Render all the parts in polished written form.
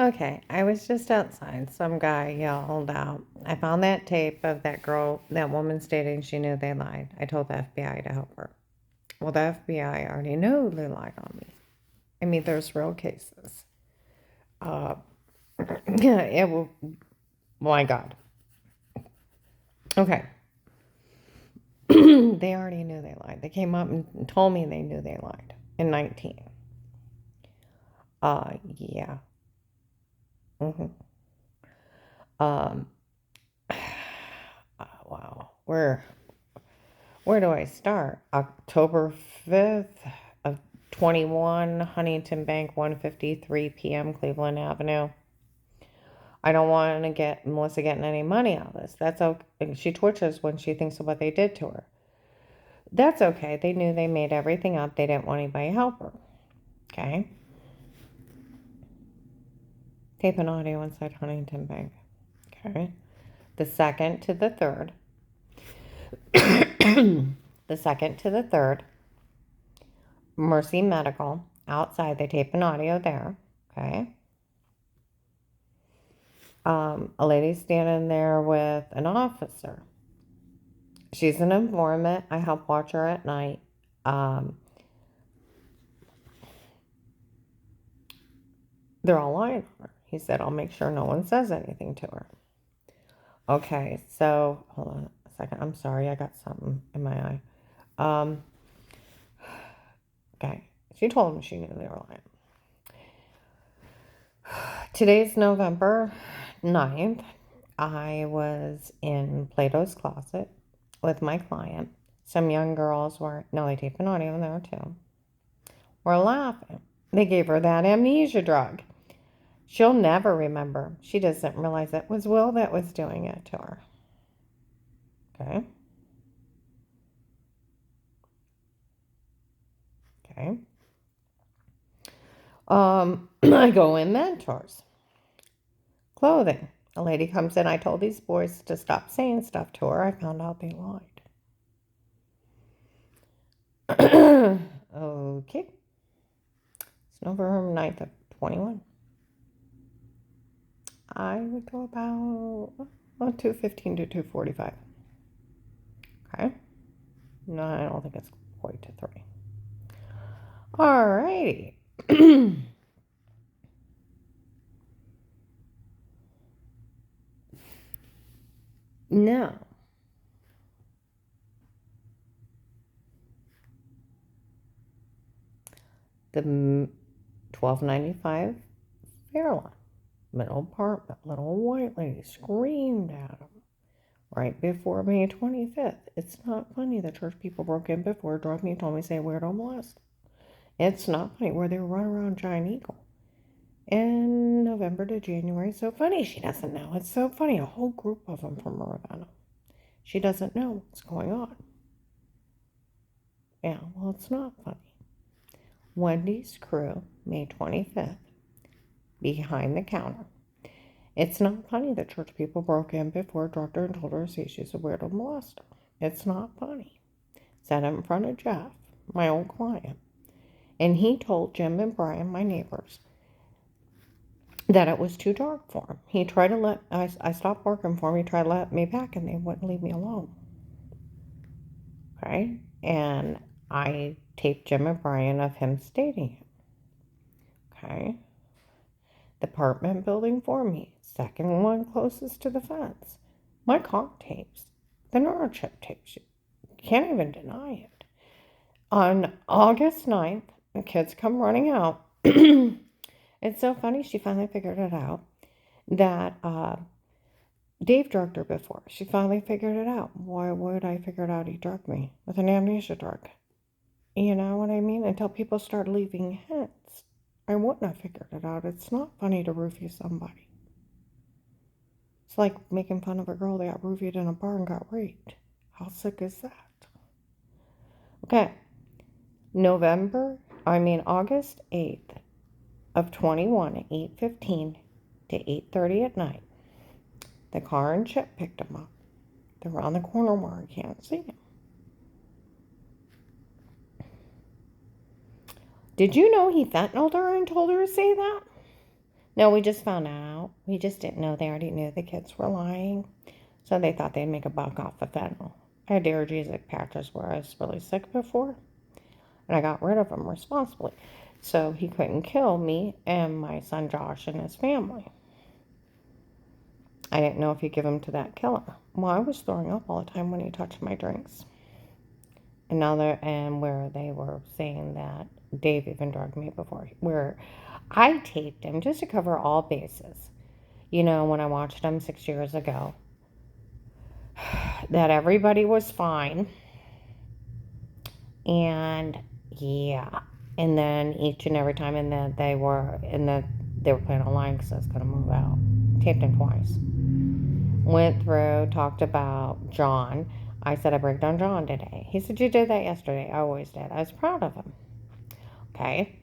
Okay, I was just outside. Some guy yelled out. I found that tape of that girl, that woman stating she knew they lied. I told the FBI to help her. Well, the FBI already knew they lied on me. I mean, there's real cases. Uh, yeah, it will. My God. Okay. They already knew they lied. They came up and told me they knew they lied in 19. Yeah. hmm Um, wow. Where do I start? October 5th of 21, Huntington Bank, 1:53 p.m., Cleveland Avenue. I don't want to get Melissa getting any money out of this. That's okay. She twitches when she thinks of what they did to her. That's okay. They knew they made everything up. They didn't want anybody to help her. Okay? Tape and audio inside Huntington Bank. Okay? The second to the third. The second to the third. Mercy Medical. Outside, they tape an audio there. Okay? A lady standing there with an officer. She's an informant. I help watch her at night. They're all lying on her. He said, I'll make sure no one says anything to her. Okay, so hold on a second. I'm sorry, I got something in my eye. Okay, she told him she knew they were lying. Today's November 9th. I was in Plato's Closet with my client. Some young girls were, no, they taped an audio there too, were laughing. They gave her that amnesia drug. She'll never remember. She doesn't realize it was Will that was doing it to her. Okay. Okay. I go in mentors. Clothing. A lady comes in. I told these boys to stop saying stuff to her. I found out they lied. Okay. It's November 9th of 21. I would go about 2:15 to 2:45. Okay. No, I don't think it's quite to 3. Alrighty. Now, the $12.95 Fairlawn middle apartment, little white lady screamed at him right before May 25th. It's not funny the church people broke in before, drugged me, told me to say weirdo molest. It's not funny where they run around Giant Eagle in November to January. So funny, she doesn't know. It's so funny, a whole group of them from Ravenna. She doesn't know what's going on. Yeah, well, it's not funny. Wendy's crew, May 25th, behind the counter. It's not funny that church people broke in before, drugged her, and told her to say she's a weirdo molester. It's not funny. Said it in front of Jeff, my old client. And he told Jim and Brian, my neighbors, that it was too dark for him. He tried to I stopped working for him. He tried to let me back, and they wouldn't leave me alone. Okay? And I taped Jim and Brian of him stating it. Okay? The apartment building for me, second one closest to the fence. My car tapes, the neurochip tapes. You can't even deny it. On August 9th, the kids come running out. It's so funny, she finally figured it out that Dave drugged her before. She finally figured it out. Why would I figure it out? He drugged me with an amnesia drug. You know what I mean? Until people start leaving hints, I wouldn't have figured it out. It's not funny to roofie somebody. It's like making fun of a girl that got roofied in a bar and got raped. How sick is that? Okay. August 8th of 21 at 8:15 to 8:30 at night. The car and Chip picked him up. They're around the corner where I can't see him. Did you know he fentanyled her and told her to say that? No, we just found out. We just didn't know. They already knew the kids were lying. So they thought they'd make a buck off the fentanyl. I had Duragesic patches where I was really sick before, and I got rid of them responsibly. So he couldn't kill me and my son Josh and his family. I didn't know if he'd give him to that killer. Well, I was throwing up all the time when he touched my drinks. And where they were saying that Dave even drugged me before, where I taped him just to cover all bases. You know, when I watched him 6 years ago, that everybody was fine. And yeah, and then each and every time, and then they were planning on lying because I was going to move out. Taped him twice. Went through, talked about John. I said I break down John today. He said, you did that yesterday. I always did. I was proud of him. Okay.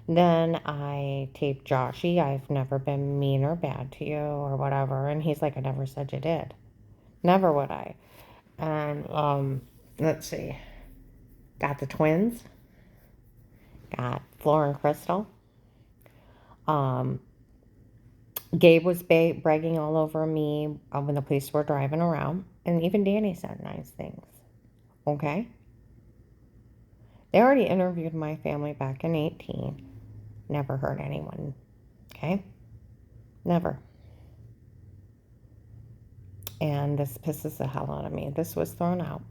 Then I taped Joshy. I've never been mean or bad to you or whatever. And he's like, I never said you did. Never would I. And let's see. Got the twins. Got Flora and Crystal. Gabe was bragging all over me when the police were driving around. And even Danny said nice things. Okay? They already interviewed my family back in 18. Never hurt anyone. Okay? Never. And this pisses the hell out of me. This was thrown out.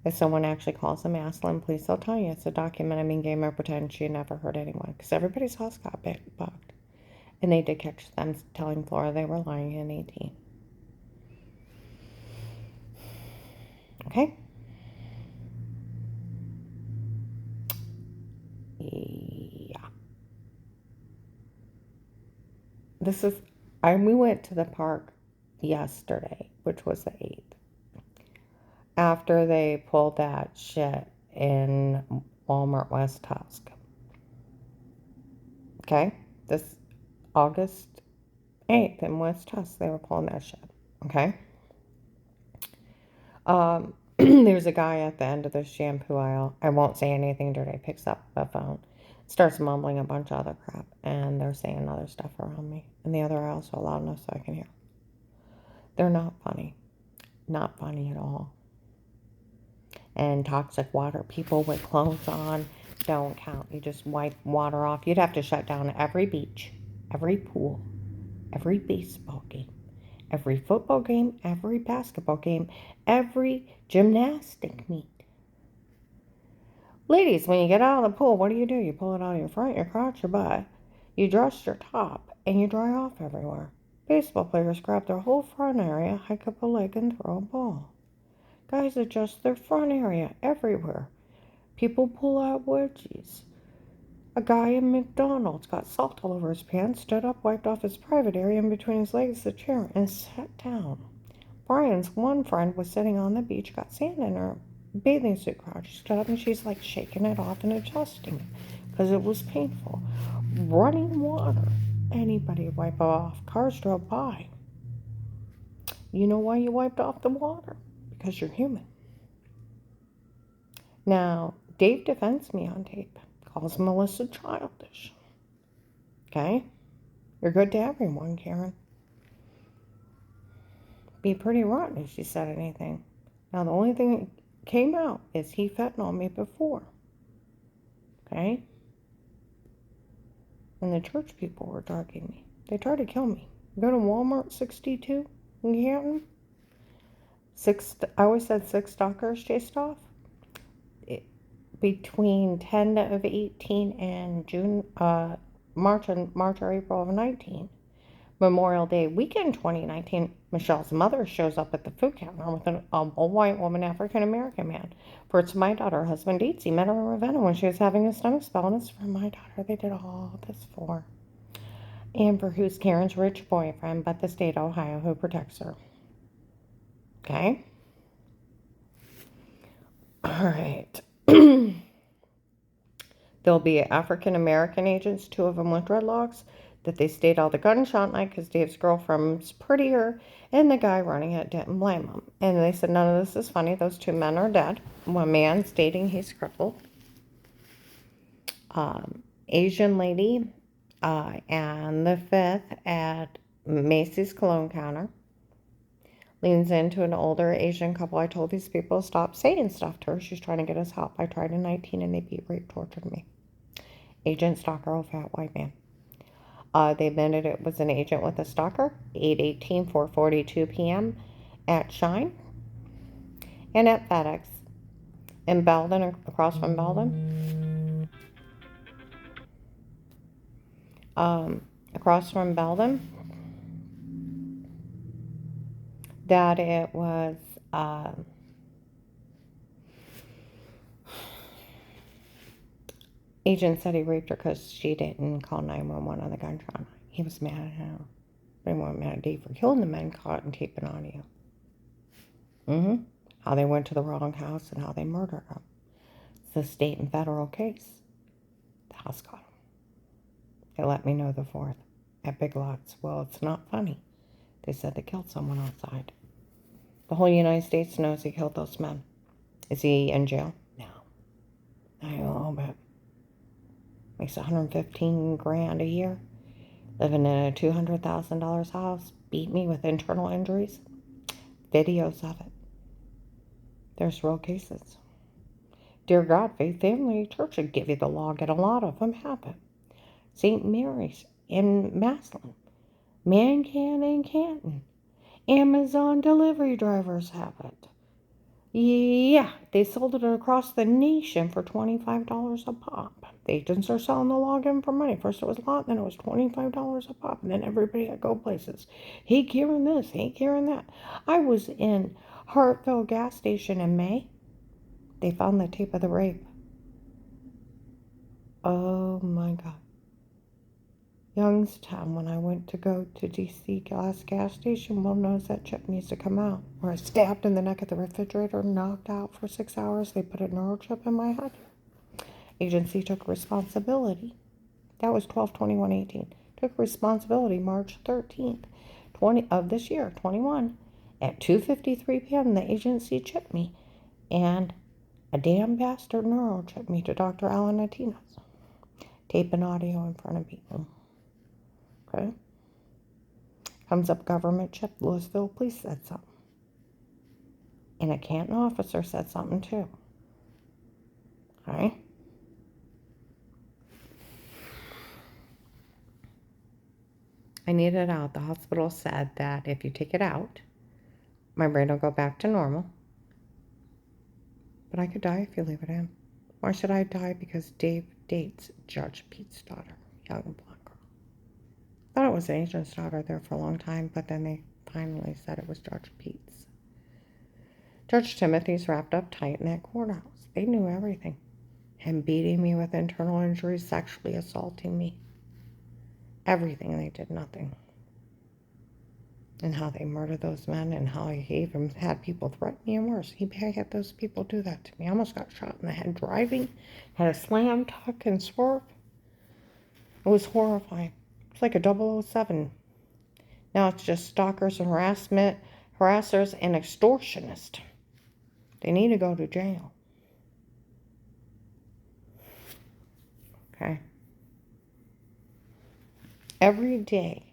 If someone actually calls them Aslan, please they'll tell you. It's a document. I mean, Gamer pretend she never hurt anyone. Because everybody's house got bugged. And they did catch them telling Flora they were lying in 18. Okay? Yeah. We went to the park yesterday, which was the 8th. After they pulled that shit in Walmart West Tusk. Okay? This August 8th in West Tusk, they were pulling that shit. Okay? There's a guy at the end of the shampoo aisle. I won't say anything dirty. Picks up the phone, starts mumbling a bunch of other crap, and they're saying other stuff around me. And the other aisle's so loud enough so I can hear. They're not funny. Not funny at all. And toxic water. People with clothes on don't count. You just wipe water off. You'd have to shut down every beach, every pool, every baseball game, every football game, every basketball game, every gymnastic meet. Ladies, when you get out of the pool, what do? You pull it out of your front, your crotch, your butt. You dress your top, and you dry off everywhere. Baseball players grab their whole front area, hike up a leg, and throw a ball. Guys adjust their front area everywhere. People pull out wedgies. A guy in McDonald's got salt all over his pants, stood up, wiped off his private area in between his legs, the chair, and sat down. Brian's one friend was sitting on the beach, got sand in her bathing suit crotch. She stood up and she's like shaking it off and adjusting it because it was painful. Running water. Anybody wipe off. Cars drove by. You know why you wiped off the water? Because you're human. Now, Dave defends me on tape. Calls Melissa childish. Okay? You're good to everyone, Karen. Be pretty rotten if she said anything. Now, the only thing that came out is he fentanyl me before. Okay? And the church people were dogging me. They tried to kill me. Go to Walmart 62 in Canton. I always said 6 stalkers chased off. Between 10 of 18 and March or April of 19. Memorial Day weekend 2019, Michelle's mother shows up at the food counter with an old white woman, African-American man. For it's my daughter, her husband Dietz. He met her in Ravenna when she was having a stomach spell, and it's for my daughter they did all this for. Amber, who's Karen's rich boyfriend, but the state of Ohio who protects her. Okay? All right. There'll be African-American agents, 2 of them with dreadlocks, that they stayed all the gunshot night because Dave's girlfriend's prettier, and the guy running it didn't blame him. And they said, none of this is funny. Those 2 men are dead. One man stating he's crippled. Asian lady and the 5th at Macy's cologne counter leans into an older Asian couple. I told these people to stop saying stuff to her. She's trying to get us help. I tried in 19 and they beat, raped, tortured me. Agent, stalker, old fat white man. They admitted it was an agent with a stalker. 8:18, 4:42 p.m. at Shine and at FedEx in Belden, across from Belden. Across from Belden. That it was agent said he raped her because she didn't call 911 on the gunshot. He was mad at her. They weren't mad at Dave for killing the men caught in tape and audio. How they went to the wrong house and how they murdered him. It's a state and federal case. The house got him. They let me know the 4th at Big Lots. Well, it's not funny. They said they killed someone outside. The whole United States knows he killed those men. Is he in jail? No. I know, but makes $115,000 a year. Living in a $200,000 house. Beat me with internal injuries. Videos of it. There's real cases. Dear God, Faith Family Church would give you the log, and a lot of them happen. St. Mary's in Maslin. Mancan in Canton. Amazon delivery drivers have it. Yeah, they sold it across the nation for $25 a pop. The agents are selling the login for money. First it was a lot, then it was $25 a pop, and then everybody had go places. Hey, Karen this, hey, Karen that. I was in Hartville gas station in May. They found the tape of the rape. Oh my God. Youngstown, when I went to go to DC gas station, well, knows that chip needs to come out. Where I stabbed in the neck of the refrigerator, knocked out for 6 hours. They put a neural chip in my head. Agency took responsibility. That was 12/21/18. Took responsibility March 13th, of this year, 21, at 2:53 p.m. The agency chipped me, and a damn bastard neural chipped me to Dr. Alan Atinas. Tape and audio in front of people. Okay. Comes up government chip. Louisville police said something. And a Canton officer said something too. Okay. I need it out. The hospital said that if you take it out, my brain will go back to normal. But I could die if you leave it in. Why should I die? Because Dave dates Judge Pete's daughter, young blonde girl. Thought it was the agent's daughter there for a long time, but then they finally said it was Judge Pete's. Judge Timothy's wrapped up tight in that courthouse. They knew everything. Him beating me with internal injuries, sexually assaulting me. Everything. They did nothing. And how they murdered those men, and how he even had people threaten me and worse. He had those people do that to me. I almost got shot in the head driving. Had a slam, tuck, and swerve. It was horrifying. It's like a 007. Now it's just stalkers and harassers and extortionists. They need to go to jail. Okay. Every day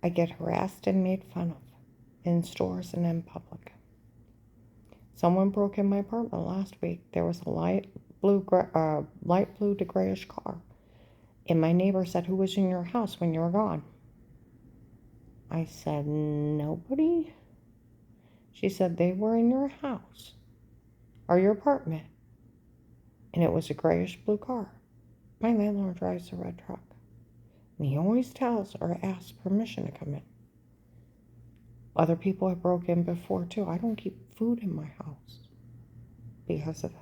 I get harassed and made fun of in stores and in public. Someone broke in my apartment last week. There was a light blue to grayish car. And my neighbor said, "Who was in your house when you were gone?" I said, "Nobody." She said, "They were in your house or your apartment." And it was a grayish blue car. My landlord drives a red truck. And he always tells or asks permission to come in. Other people have broke in before too. I don't keep food in my house because of that.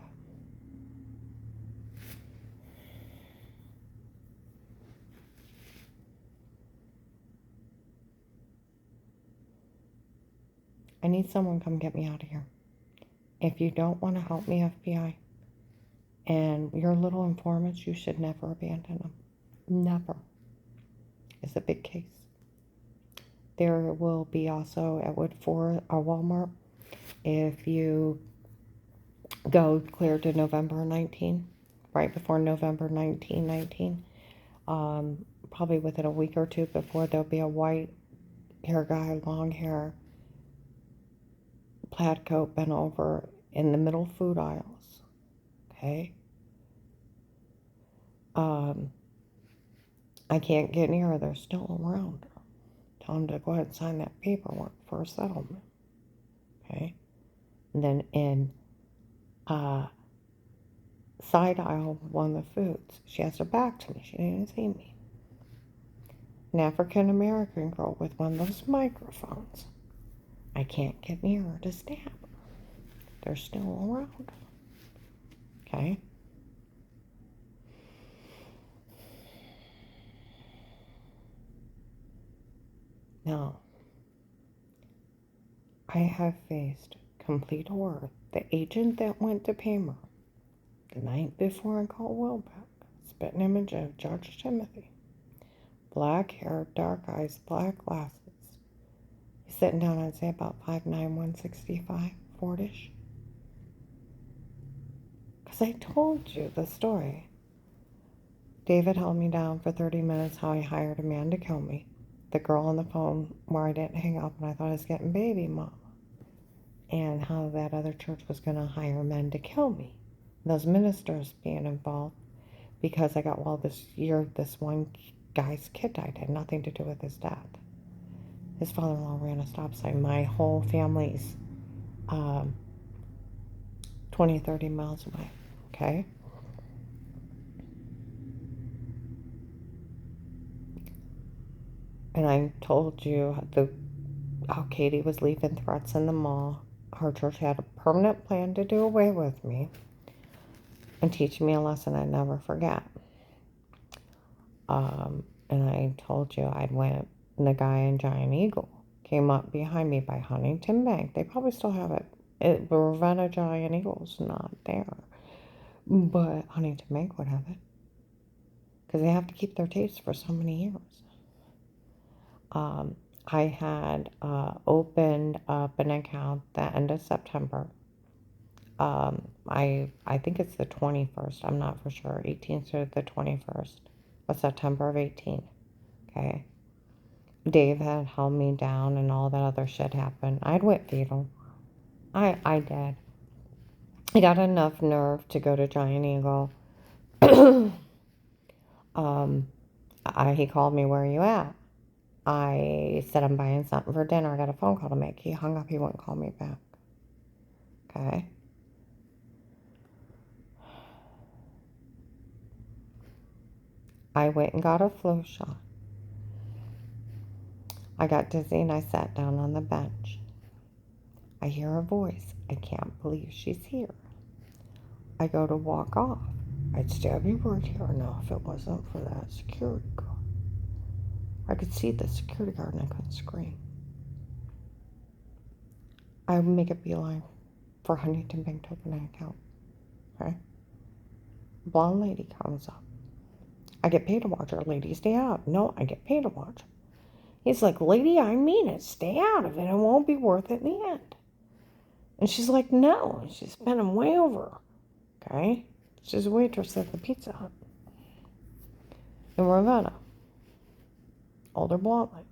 I need someone to come get me out of here. If you don't want to help me, FBI, and your little informants, you should never abandon them. Never. It's a big case. There will be also at Woodford or Walmart. If you go clear to November 19, right before November 1919, Probably within a week or two before there'll be a white hair guy, long hair, plaid coat, bent over in the middle food aisles. Okay? I can't get near her. They're still around. Tell them to go ahead and sign that paperwork for a settlement. Okay? And then in side aisle of one of the foods, she has her back to me. She didn't see me. An African American girl with one of those microphones. I can't get near her to stab her. They're still around. Okay? Now, I have faced complete horror. The agent that went to Paymer the night before I called Welbeck, spitting image of Judge Timothy. Black hair, dark eyes, black glasses. He's sitting down, I'd say about 5'9", 165, Fordish. Because I told you the story. David held me down for 30 minutes how he hired a man to kill me. The girl on the phone where I didn't hang up and I thought I was getting baby mama. And how that other church was going to hire men to kill me. Those ministers being involved because I got, well, this year, this one guy's kid died. It had nothing to do with his death. His father-in-law ran a stop sign. My whole family's 20, 30 miles away. Okay? And I told you how Katie was leaving threats in the mall. Her church had a permanent plan to do away with me and teach me a lesson I'd never forget. And I told you I'd went, and the guy in Giant Eagle came up behind me by Huntington Bank. They probably still have it. Ravenna Giant Eagle's not there. But Huntington Bank would have it. Because they have to keep their tapes for so many years. I had opened up an account the end of September. I think it's the 21st. I'm not for sure. 18th to the 21st of September of 18. Okay. Dave had held me down and all that other shit happened. I'd went fetal. I did. I got enough nerve to go to Giant Eagle. He called me, where are you at? I said, I'm buying something for dinner. I got a phone call to make. He hung up. He wouldn't call me back. Okay. I went and got a flu shot. I got dizzy and I sat down on the bench. I hear a voice. I can't believe she's here. I go to walk off. I'd stab you right here now if it wasn't for that security guard. I could see the security guard and I couldn't scream. I would make a beeline for Huntington Bank to open an account. Okay? Blonde lady comes up. I get paid to watch her. Lady, stay out. No, I get paid to watch her. He's like, lady, I mean it. Stay out of it. It won't be worth it in the end. And she's like, no. And she's bending way over. Okay? She's a waitress at the Pizza Hut in Ravenna. Older blonde lady.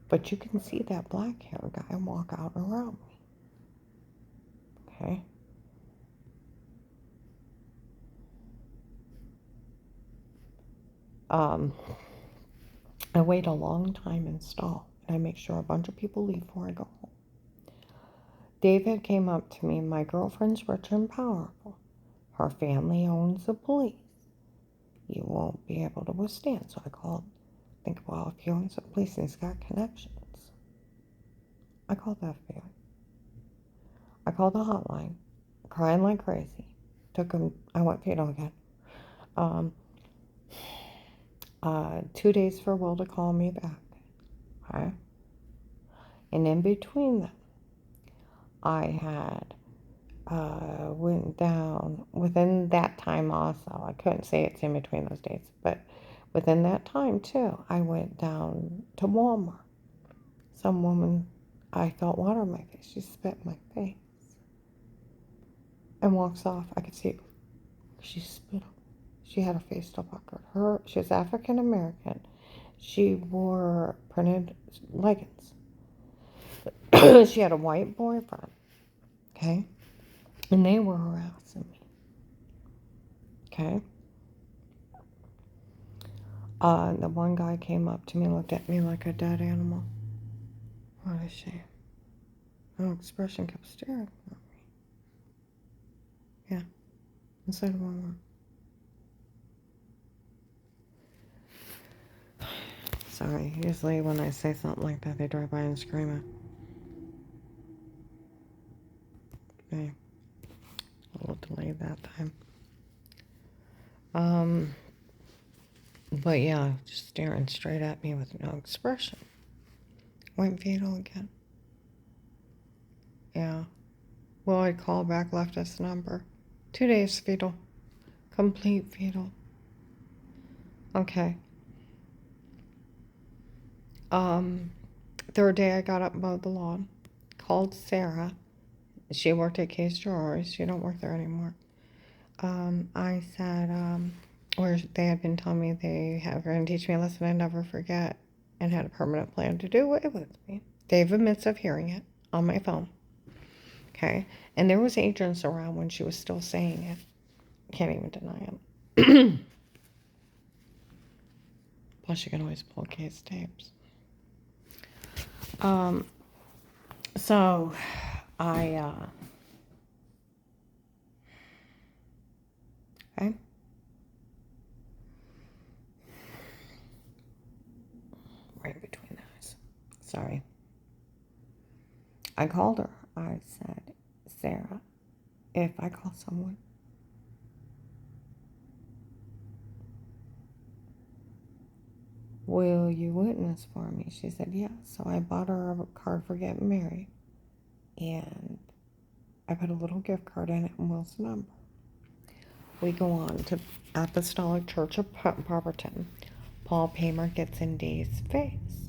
But you can see that black hair guy walk out around me. Okay? I wait a long time in stall, and I make sure a bunch of people leave before I go home. David came up to me. My girlfriend's rich and powerful. Her family owns the police. You won't be able to withstand. So I called. Think, well, if he owns the police and he's got connections. I called the FBI. I called the hotline, crying like crazy. Took him. I went fetal again. 2 days for Will to call me back. Okay? And in between them, I had went down within that time also. I couldn't say it's in between those dates, but within that time too, I went down to Walmart. Some woman, I felt water on my face. She spit in my face and walks off. I could see it. She spit She had her face still puckered. She was African American. She wore printed leggings. She had a white boyfriend. Okay? And they were harassing me. Okay? The one guy came up to me and looked at me like a dead animal. What a shame. No expression kept staring at me. Yeah. Inside of one room. Sorry. Usually when I say something like that, they drive by and scream it. Okay. A little delayed that time. But yeah, just staring straight at me with no expression. Went fetal again. Yeah. Well, I called back, left this number. 2 days fetal. Complete fetal. Okay. Third day I got up and mowed the lawn. Called Sarah. She worked at Case Drawers. She don't work there anymore. I said, or they had been telling me they have going to teach me a lesson I never forget and had a permanent plan to do it with me. They have admits of hearing it on my phone. Okay. And there was agents around when she was still saying it. Can't even deny it. Plus, you can always pull case tapes. So I, okay. Right between those. Sorry. I called her. I said, Sarah, if I call someone, will you witness for me? She said, yes. So I bought her a card for getting married. And I put a little gift card in it and Will's number. We go on to Apostolic Church of Barberton. Paul Paymer gets in Dave's face.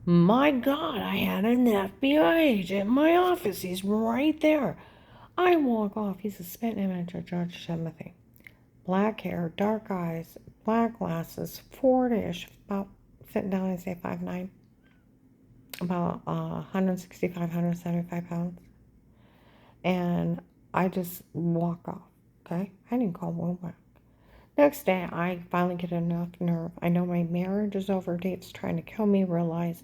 My God, I had an FBI agent in my office. He's right there. I walk off. He's a spit image of Judge Timothy. Black hair, dark eyes, black glasses, 40-ish, about sitting down, I say 5'9", about 165, 175 pounds. And I just walk off, okay? I didn't call Will back. Next day, I finally get enough nerve. I know my marriage is over. Dave's trying to kill me. Realize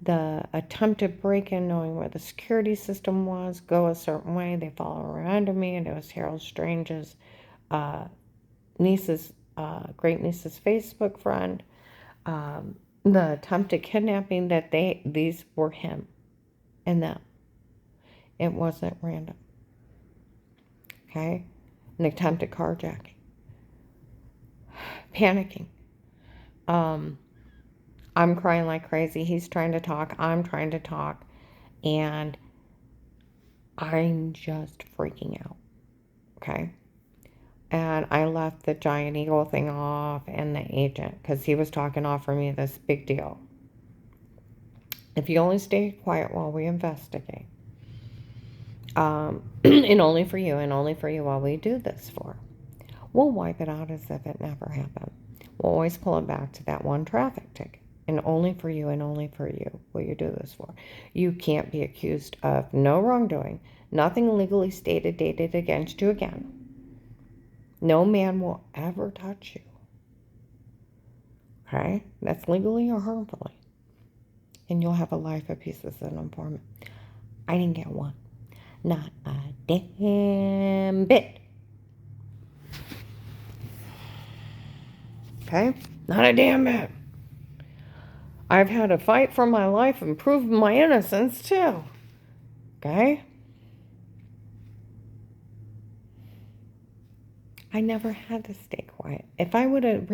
the attempted break-in, knowing where the security system was, go a certain way. They follow around me, and it was Harold Strange's niece's, great niece's Facebook friend. The attempted kidnapping these were him and them. It wasn't random. Okay? An attempted carjacking. Panicking. I'm crying like crazy. He's trying to talk. I'm trying to talk. And I'm just freaking out. Okay? And I left the Giant Eagle thing off and the agent because he was talking off for me this big deal. If you only stay quiet while we investigate, and only for you while we do this for, we'll wipe it out as if it never happened. We'll always pull it back to that one traffic ticket. And only for you will you do this for. You can't be accused of no wrongdoing, nothing legally stated, dated against you again. No man will ever touch you. Okay? That's legally or harmfully. And you'll have a life of peace as an informant. I didn't get one. Not a damn bit. Okay? Not a damn bit. I've had to fight for my life and prove my innocence too. Okay? I never had to stay quiet. If I would have,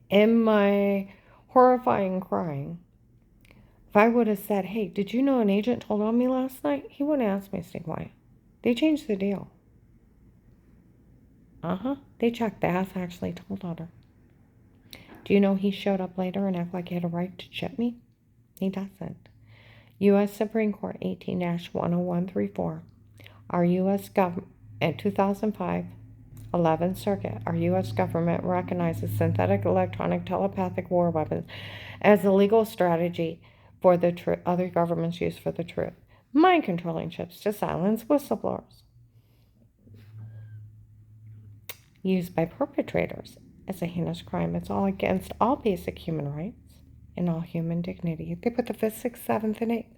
in my horrifying crying, if I would have said, hey, did you know an agent told on me last night? He wouldn't ask me to stay quiet. They changed the deal. They checked. The ass actually told on her. Do you know he showed up later and acted like he had a right to chip me? He doesn't. U.S. Supreme Court 18-10134. Our U.S. government, in 2005, 11th Circuit, our U.S. government recognizes synthetic electronic telepathic war weapons as a legal strategy for the other governments use for the truth. Mind controlling chips to silence whistleblowers. Used by perpetrators as a heinous crime. It's all against all basic human rights and all human dignity. They put the 5th, 6th, 7th, and 8th.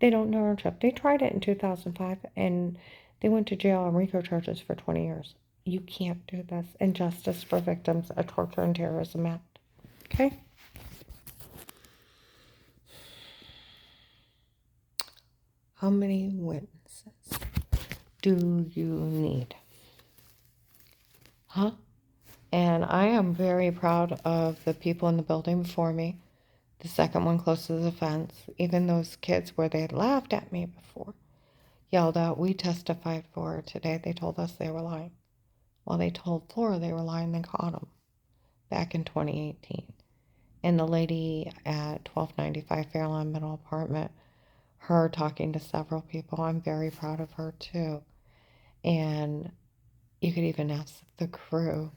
They don't know chip. They tried it in 2005 and they went to jail on RICO charges for 20 years. You can't do this. And Justice for Victims of Torture and Terrorism Act. Okay? How many witnesses do you need? Huh? And I am very proud of the people in the building before me. The second one close to the fence. Even those kids where they had laughed at me before yelled out, "We testified for her today." They told us they were lying. Well, they told Flora they were lying. They caught them back in 2018. And the lady at 1295 Fairlawn Middle Apartment, her talking to several people, I'm very proud of her too. And you could even ask the crew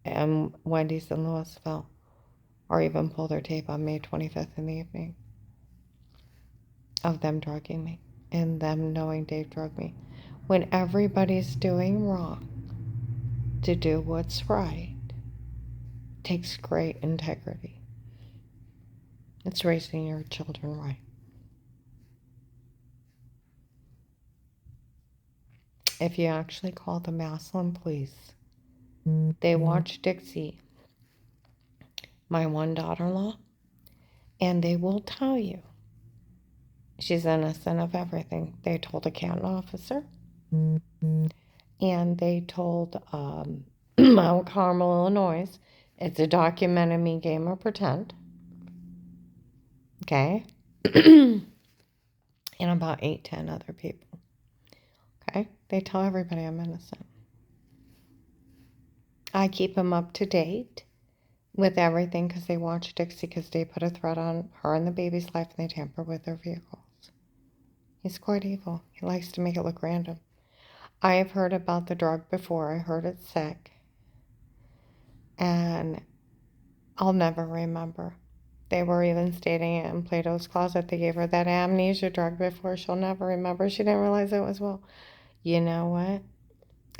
and Wendy's in Louisville, or even pull their tape on May 25th in the evening of them drugging me and them knowing Dave drugged me. When everybody's doing wrong, to do what's right takes great integrity. It's raising your children right. If you actually call the Massillon police, they watch Dixie, my one daughter-in-law, and they will tell you she's innocent of everything. They told a Canton officer, and they told Mount Carmel, Illinois. It's a documented me game of pretend. Okay? And about 8-10 other people. Okay? They tell everybody I'm innocent. I keep them up to date with everything because they watch Dixie because they put a threat on her and the baby's life and they tamper with their vehicles. He's quite evil. He likes to make it look random. I have heard about the drug before. I heard it's sick. And I'll never remember. They were even stating it in Plato's Closet. They gave her that amnesia drug before. She'll never remember. She didn't realize it was Will. You know what?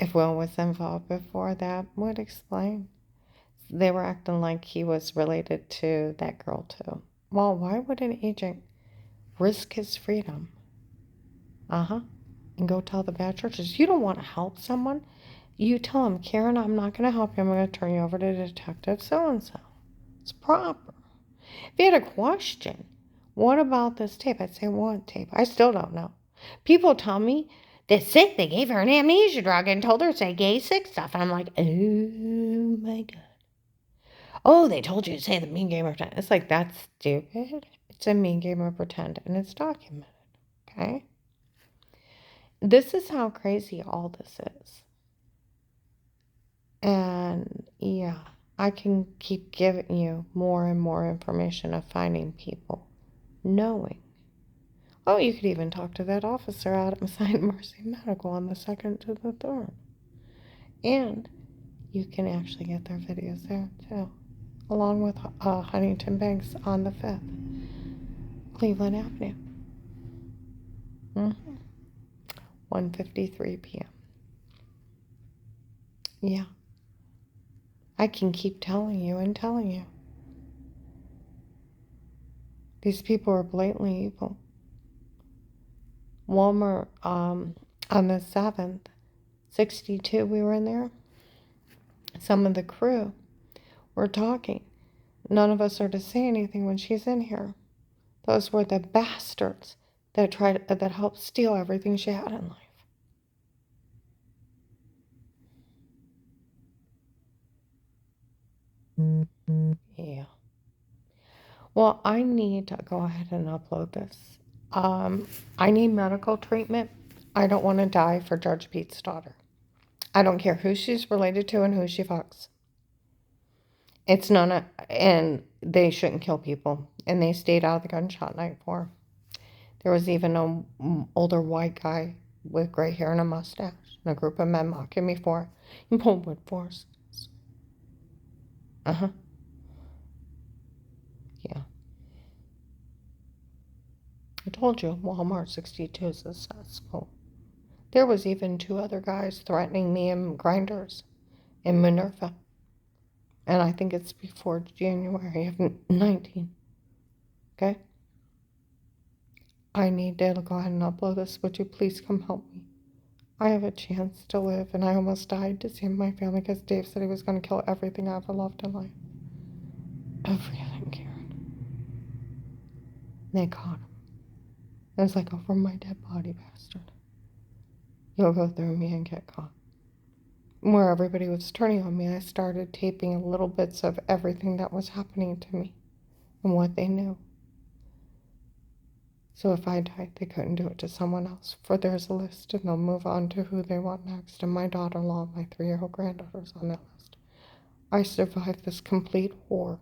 If Will was involved before, that would explain. They were acting like he was related to that girl too. Well, why would an agent risk his freedom? And go tell the bad churches. You don't want to help someone? You tell them, "Karen, I'm not going to help you. I'm going to turn you over to Detective so-and-so." It's proper. If you had a question, what about this tape? I'd say, what tape? I still don't know. People tell me they're sick. They gave her an amnesia drug and told her to say gay sick stuff. And I'm like, oh my God. Oh, they told you to say the mean game of pretend. It's like, that's stupid. It's a mean game of pretend and it's documented. Okay? This is how crazy all this is. And yeah, I can keep giving you more and more information of finding people, knowing. Oh, you could even talk to that officer out at Messiah Mercy Medical on the 2nd to the 3rd. And you can actually get their videos there too, along with Huntington Banks on the 5th, Cleveland Avenue. 1:53 p.m. Yeah. I can keep telling you and telling you. These people are blatantly evil. Walmart, on the 7th, 62, we were in there. Some of the crew were talking. None of us are to say anything when she's in here. Those were the bastards that helped steal everything she had in life. Yeah. Well, I need to go ahead and upload this. I need medical treatment. I don't want to die for Judge Pete's daughter. I don't care who she's related to and who she fucks. It's none and they shouldn't kill people. And they stayed out of the gunshot night for. There was even an older white guy with gray hair and a mustache, and a group of men mocking me for it. In Pullwood Forest. Uh-huh. Yeah. I told you, Walmart 62 is successful. There was even 2 other guys threatening me in Grinders in Minerva. And I think it's before January of 19. Okay? I need to go ahead and upload this. Would you please come help me? I have a chance to live, and I almost died to save my family because Dave said he was going to kill everything I ever loved in life. Everything, Karen. They caught him. It was like, over my dead body, bastard. You'll go through me and get caught. Where everybody was turning on me, I started taping little bits of everything that was happening to me and what they knew. So if I died, they couldn't do it to someone else, for there's a list and they'll move on to who they want next. And my daughter-in-law, my 3-year-old granddaughter's on that list. I survived this complete war.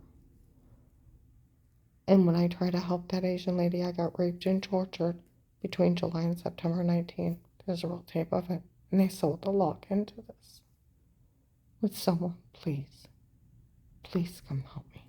And when I tried to help that Asian lady, I got raped and tortured between July and September 19. There's a real tape of it. And they sold the lock into this. Would someone please come help me?